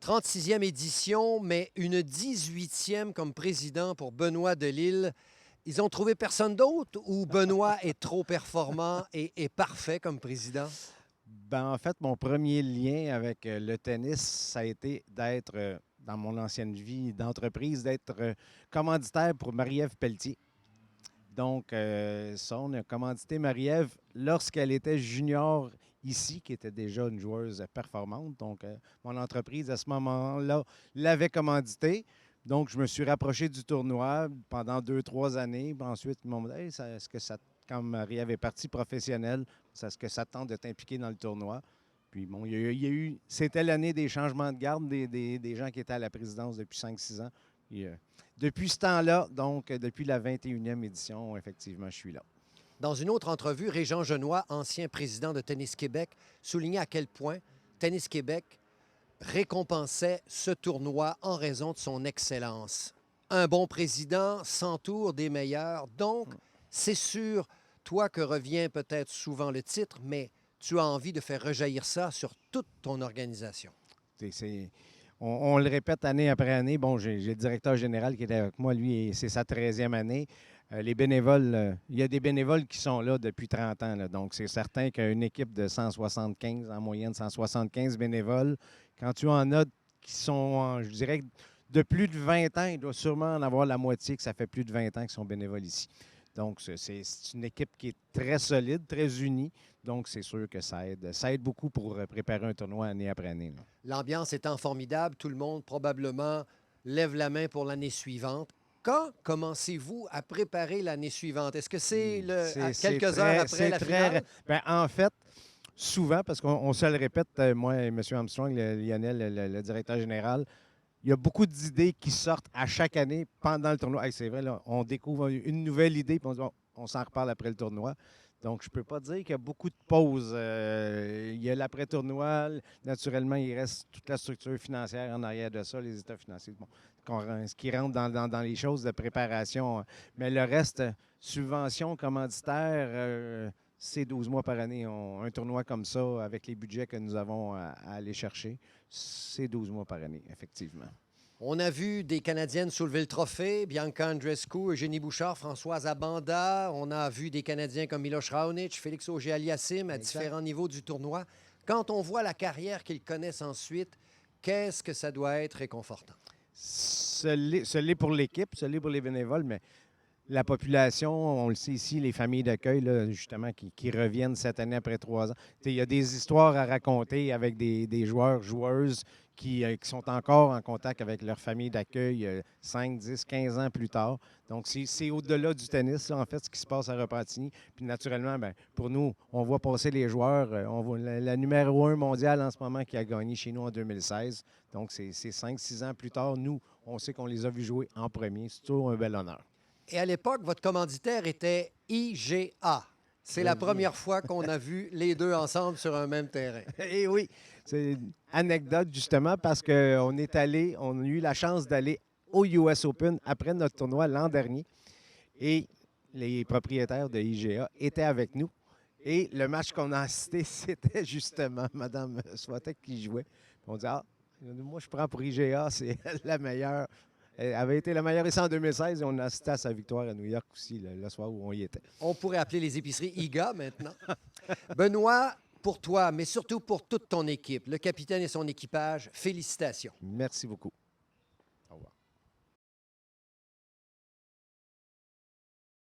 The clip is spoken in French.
36e édition, mais une 18e comme président pour Benoît Delisle. Ils ont trouvé personne d'autre ou Benoît est trop performant et parfait comme président? Ben, en fait, mon premier lien avec le tennis, ça a été d'être, dans mon ancienne vie d'entreprise, d'être commanditaire pour Marie-Ève Pelletier. Donc, ça, on a commandité Marie-Ève lorsqu'elle était junior ici, qui était déjà une joueuse performante. Donc, mon entreprise, à ce moment-là, l'avait commandité. Donc, je me suis rapproché du tournoi pendant 2, 3 années. Puis ensuite, ils m'ont dit, hey, est-ce que ça, quand Marie-Ève est partie professionnelle, est-ce que ça te tente de t'impliquer dans le tournoi? Puis, bon, c'était l'année des changements de garde des gens qui étaient à la présidence depuis 5, 6 ans. Puis, depuis ce temps-là, donc depuis la 21e édition, effectivement, je suis là. Dans une autre entrevue, Régent Genois, ancien président de Tennis Québec, soulignait à quel point Tennis Québec récompensait ce tournoi en raison de son excellence. Un bon président s'entoure des meilleurs. Donc, c'est sur toi que revient peut-être souvent le titre, mais tu as envie de faire rejaillir ça sur toute ton organisation. On le répète année après année. Bon, j'ai le directeur général qui était avec moi, lui, c'est sa 13e année. Les bénévoles, il y a des bénévoles qui sont là depuis 30 ans. Là. Donc, c'est certain qu'une équipe de 175, en moyenne 175 bénévoles, quand tu en as qui sont, je dirais, de plus de 20 ans, il doit sûrement en avoir la moitié que ça fait plus de 20 ans qu'ils sont bénévoles ici. Donc, c'est une équipe qui est très solide, très unie. Donc, c'est sûr que ça aide. Ça aide beaucoup pour préparer un tournoi année après année. Là. L'ambiance étant formidable, tout le monde probablement lève la main pour l'année suivante. Quand commencez-vous à préparer l'année suivante? Est-ce que c'est quelques heures après la finale? Bien, en fait, souvent, parce qu'on se le répète, moi et M. Armstrong, Lionel, le directeur général, il y a beaucoup d'idées qui sortent à chaque année pendant le tournoi. Hey, c'est vrai, là, on découvre une nouvelle idée, puis on dit, bon, on s'en reparle après le tournoi. Donc, je ne peux pas dire qu'il y a beaucoup de pauses. Il y a l'après-tournoi. Naturellement, il reste toute la structure financière en arrière de ça, les états financiers. Bon, ce qui rentre dans les choses de préparation. Mais le reste, subvention, commanditaire, c'est 12 mois par année. Un tournoi comme ça, avec les budgets que nous avons à aller chercher, c'est 12 mois par année, effectivement. On a vu des Canadiennes soulever le trophée, Bianca Andreescu, Eugénie Bouchard, Françoise Abanda. On a vu des Canadiens comme Miloš Raonic, Félix Auger-Aliassime à différents niveaux du tournoi. Quand on voit la carrière qu'ils connaissent ensuite, qu'est-ce que ça doit être réconfortant? Ce l'est pour l'équipe, ce l'est pour les bénévoles, mais la population, on le sait ici, les familles d'accueil, là, justement, qui reviennent cette année après 3 ans. Il y a des histoires à raconter avec des joueurs, joueuses qui sont encore en contact avec leur famille d'accueil 5, 10, 15 ans plus tard. Donc, c'est au-delà du tennis, là, en fait, ce qui se passe à Repentigny. Puis, naturellement, bien, pour nous, on voit passer les joueurs. On voit la numéro 1 mondiale en ce moment qui a gagné chez nous en 2016. Donc, c'est 5, 6 ans plus tard. Nous, on sait qu'on les a vus jouer en premier. C'est toujours un bel honneur. Et à l'époque, votre commanditaire était IGA. C'est la première fois qu'on a vu les deux ensemble sur un même terrain. Eh oui, c'est une anecdote justement parce qu'on est allé, on a eu la chance d'aller au US Open après notre tournoi l'an dernier et les propriétaires de IGA étaient avec nous. Et le match qu'on a assisté, c'était justement Mme Swatek qui jouait. Puis on dit, ah, moi je prends pour IGA, c'est la meilleure. Elle avait été la meilleure ici en 2016 et on a assisté à sa victoire à New York aussi le soir où on y était. On pourrait appeler les épiceries IGA maintenant. Benoît, pour toi, mais surtout pour toute ton équipe, le capitaine et son équipage, félicitations. Merci beaucoup.